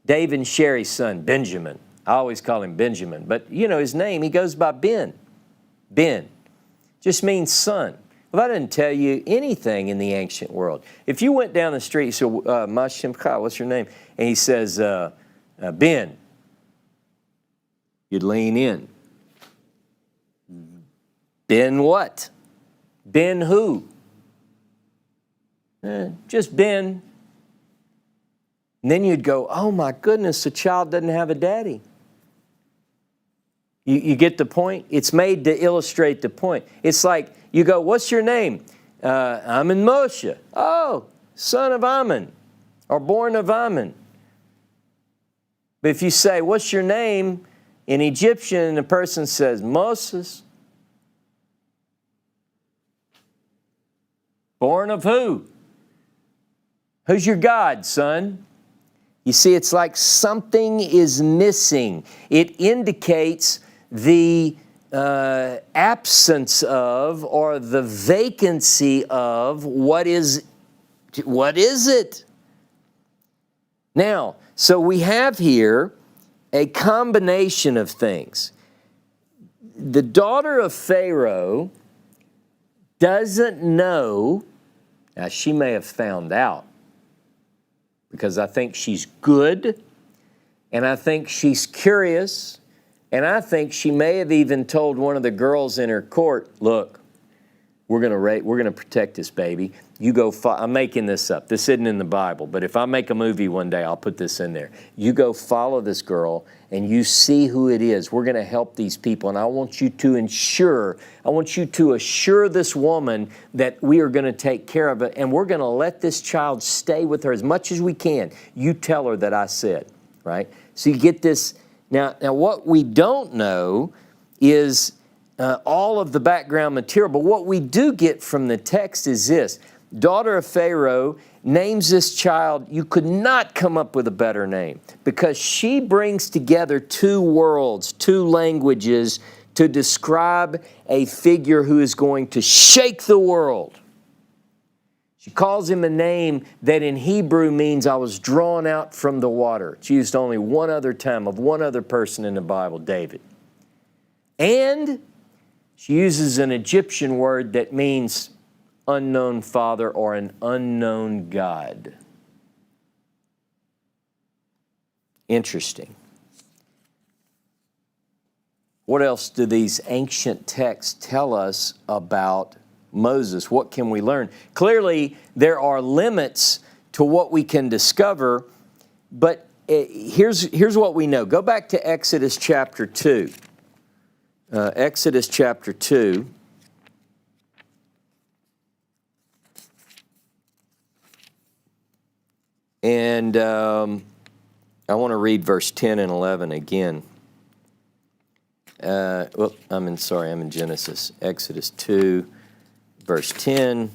Dave and Sherry's son, Benjamin. I always call him Benjamin. But, you know, his name, he goes by Ben. Ben. Just means son. Well, that didn't tell you anything in the ancient world. If you went down the street, so, Ma Shimcha, what's your name? And he says, Ben. You'd lean in. Ben what? Ben who? Just Ben. And then you'd go, oh my goodness, the child doesn't have a daddy. You get the point? It's made to illustrate the point. It's like, you go, what's your name? Ammon Moshe. Oh, son of Ammon, or born of Ammon. But if you say, what's your name? In Egyptian, the person says, Moses. Born of who? Who's your God, son? You see, it's like something is missing. It indicates the absence of, or the vacancy of, what is it? Now, so we have here a combination of things. The daughter of Pharaoh doesn't know, now she may have found out, because I think she's good, and I think she's curious, and I think she may have even told one of the girls in her court, look, we're going to protect this baby. You go, I'm making this up. This isn't in the Bible, but if I make a movie one day, I'll put this in there. You go follow this girl, and you see who it is. We're going to help these people, and I want you to assure this woman that we are going to take care of it, and we're going to let this child stay with her as much as we can. You tell her that I said, right? So you get this. Now what we don't know is all of the background material, but what we do get from the text is this. Daughter of Pharaoh names this child, you could not come up with a better name, because she brings together two worlds, two languages, to describe a figure who is going to shake the world. She calls him a name that in Hebrew means I was drawn out from the water. It's used only one other time of one other person in the Bible, David. And she uses an Egyptian word that means unknown father or an unknown God. Interesting. What else do these ancient texts tell us about Moses? What can we learn? Clearly, there are limits to what we can discover, but here's what we know. Go back to Exodus chapter 2. Exodus chapter 2. And I want to read verse 10 and 11 again. I'm in Genesis. Exodus 2, verse 10.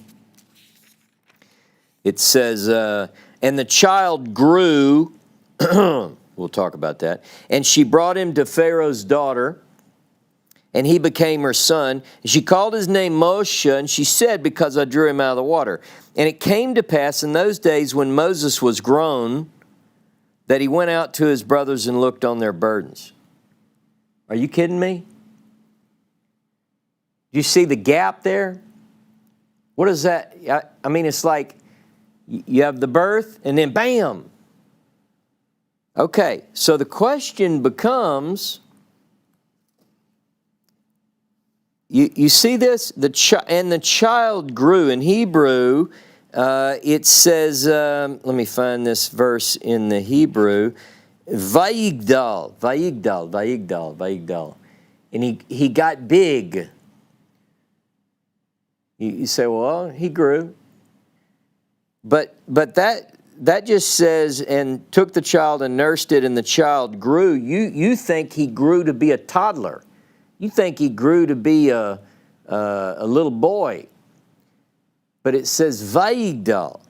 It says, and the child grew, we'll talk about that, and she brought him to Pharaoh's daughter, and he became her son. And she called his name Moshe, and she said, because I drew him out of the water. And it came to pass in those days when Moses was grown, that he went out to his brothers and looked on their burdens. Are you kidding me? Do you see the gap there? What is that? I mean, it's like you have the birth and then bam. Okay, so the question becomes, you see this? And the child grew. In Hebrew, it says, let me find this verse in the Hebrew, Vayigdal. And he got big. You say, well, he grew. But that just says, and took the child and nursed it, and the child grew. You think he grew to be a toddler. You think he grew to be a little boy. But it says Vayigdal.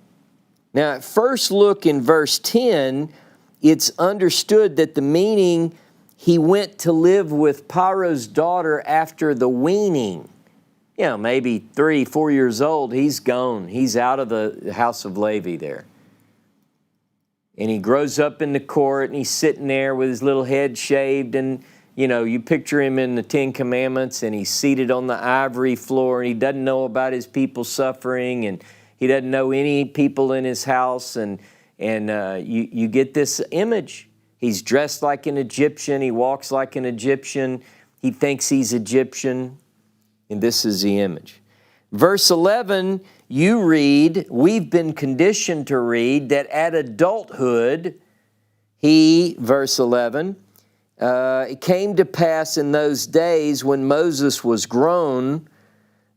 Now, at first look in verse 10, it's understood that the meaning, he went to live with Paro's daughter after the weaning. You know, maybe 3, 4 years old, he's gone. He's out of the house of Levi there. And he grows up in the court, and he's sitting there with his little head shaved, and you know, you picture him in the Ten Commandments, and he's seated on the ivory floor, and he doesn't know about his people suffering, and he doesn't know any people in his house, and you get this image. He's dressed like an Egyptian. He walks like an Egyptian. He thinks he's Egyptian, and this is the image. Verse 11, you read, we've been conditioned to read that at adulthood, verse 11, it came to pass in those days when Moses was grown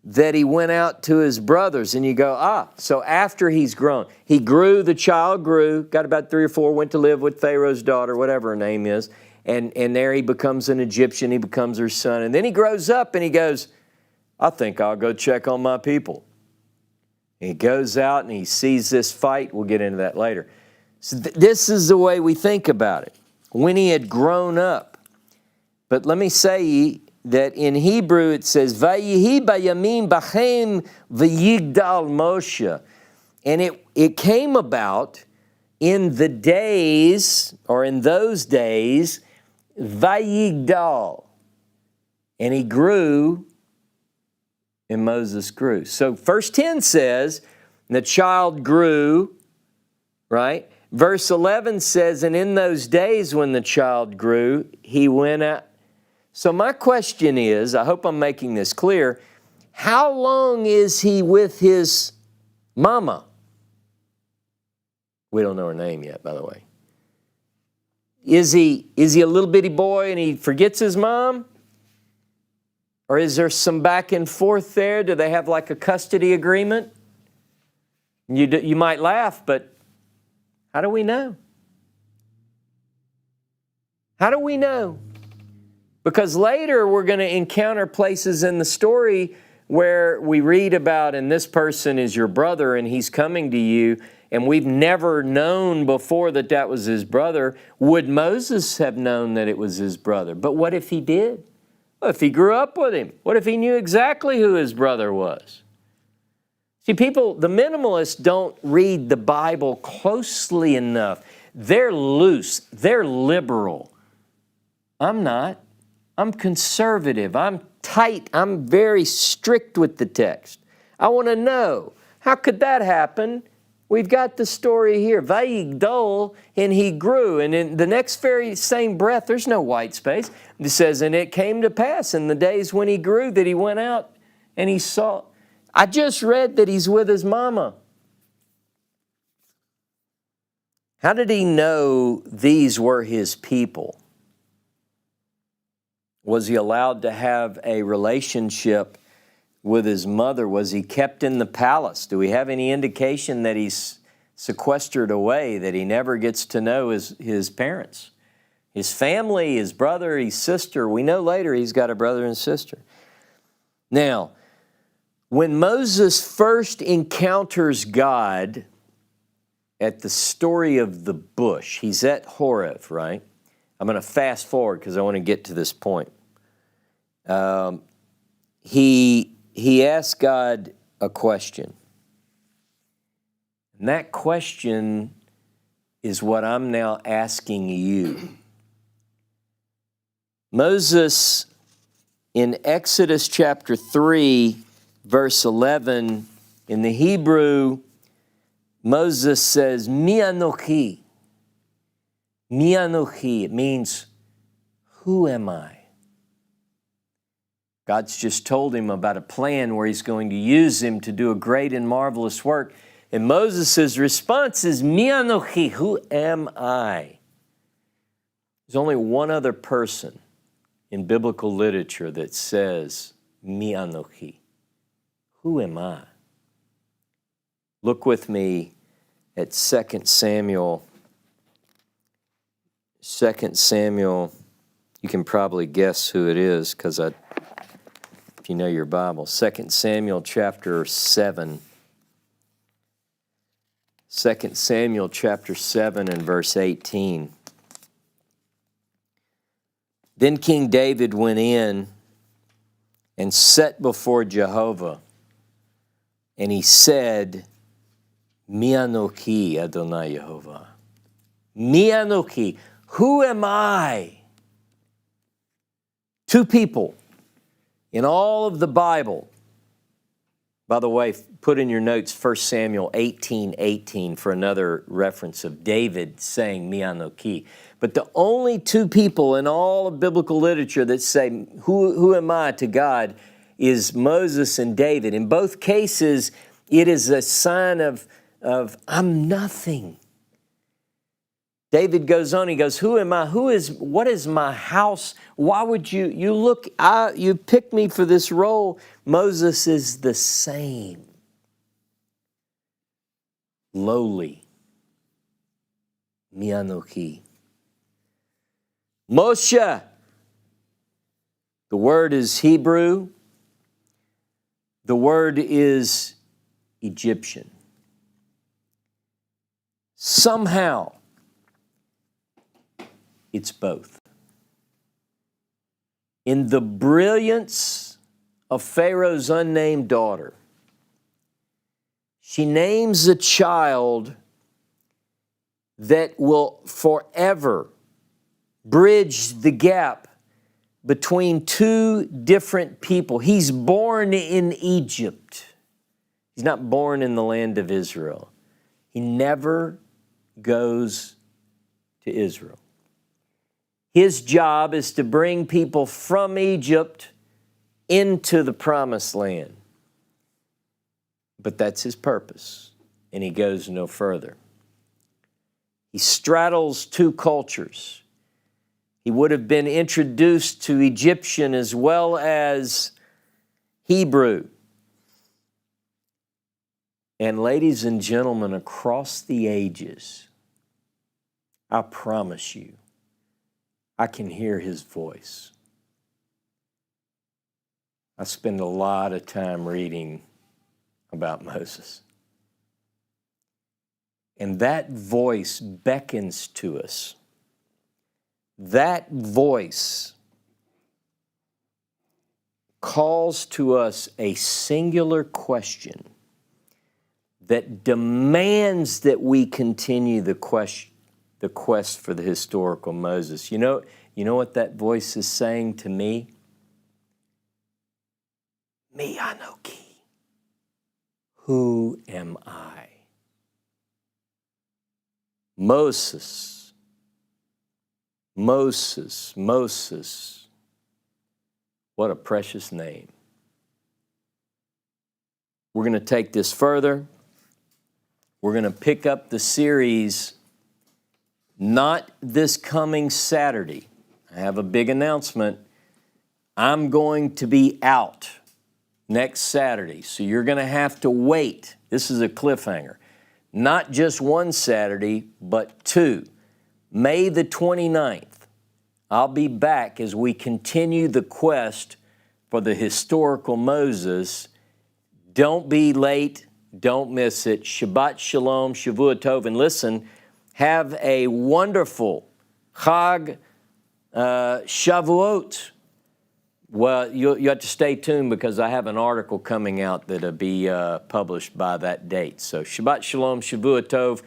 that he went out to his brothers. And you go, so after he's grown. He grew, the child grew, got about 3 or 4, went to live with Pharaoh's daughter, whatever her name is. And there he becomes an Egyptian, he becomes her son. And then he grows up and he goes, I think I'll go check on my people. And he goes out and he sees this fight. We'll get into that later. So this is the way we think about it. When he had grown up. But let me say that in Hebrew it says, Vayihi bayamim bachem v'yigdal Moshe. And it came about in the days, or in those days, vayigdal. And he grew, and Moses grew. So verse 10 says, the child grew, right? Verse 11 says, and in those days when the child grew, he went out. So my question is, I hope I'm making this clear, how long is he with his mama? We don't know her name yet, by the way. Is he a little bitty boy and he forgets his mom? Or is there some back and forth there? Do they have like a custody agreement? You might laugh, but how do we know? How do we know? Because later we're going to encounter places in the story where we read about, and this person is your brother and he's coming to you, and we've never known before that was his brother. Would Moses have known that it was his brother? But what if he did? What if he grew up with him? What if he knew exactly who his brother was? See, people, the minimalists don't read the Bible closely enough. They're loose. They're liberal. I'm not. I'm conservative. I'm tight. I'm very strict with the text. I want to know, how could that happen? We've got the story here. Vayigdal, and he grew. And in the next very same breath, there's no white space. It says, and it came to pass in the days when he grew that he went out and he saw. I just read that he's with his mama. How did he know these were his people? Was he allowed to have a relationship with his mother? Was he kept in the palace? Do we have any indication that he's sequestered away, that he never gets to know his parents? His family, his brother, his sister. We know later he's got a brother and sister. Now, when Moses first encounters God at the story of the bush, he's at Horeb, right? I'm going to fast forward because I want to get to this point. he asked God a question. And that question is what I'm now asking you. Moses, in Exodus chapter 3, verse 11, in the Hebrew, Moses says, Mi anochi. Mi anochi. It means, who am I? God's just told him about a plan where he's going to use him to do a great and marvelous work. And Moses' response is, Mi anochi, who am I? There's only one other person in biblical literature that says, Mi anochi, who am I? Look with me at 2 Samuel. 2 Samuel, you can probably guess who it is because if you know your Bible. 2 Samuel chapter 7. 2 Samuel chapter 7 and verse 18. Then King David went in and sat before Jehovah, and he said, Mi anochi, Adonai Yehovah. Mi anochi, who am I? Two people in all of the Bible. By the way, put in your notes 1 Samuel 18:18 for another reference of David saying Mi anochi. But the only two people in all of biblical literature that say, who am I to God, is Moses and David. In both cases, it is a sign of I'm nothing. David goes on, he goes, who am I? What is my house? Why would you picked me for this role. Moses is the same. Lowly. Mi anochi. Moshe. The word is Hebrew. The word is Egyptian. Somehow, it's both. In the brilliance of Pharaoh's unnamed daughter, she names a child that will forever bridge the gap between two different people. He's born in Egypt. He's not born in the land of Israel. He never goes to Israel. His job is to bring people from Egypt into the promised land. But that's his purpose, and he goes no further. He straddles two cultures. He would have been introduced to Egyptian as well as Hebrew. And ladies and gentlemen, across the ages, I promise you, I can hear his voice. I spend a lot of time reading about Moses. And that voice beckons to us. That voice calls to us a singular question that demands that we continue the quest for the historical Moses. You know what that voice is saying to me? Mi anochi. Who am I? Moses. What a precious name. We're going to take this further. We're going to pick up the series not this coming Saturday. I have a big announcement. I'm going to be out next Saturday, so you're going to have to wait. This is a cliffhanger. Not just one Saturday, but two. May the 29th, I'll be back as we continue the quest for the historical Moses. Don't be late. Don't miss it. Shabbat Shalom, Shavua Tov. And listen, have a wonderful Chag Shavuot. Well, you have to stay tuned because I have an article coming out that'll be published by that date. So Shabbat Shalom, Shavua Tov.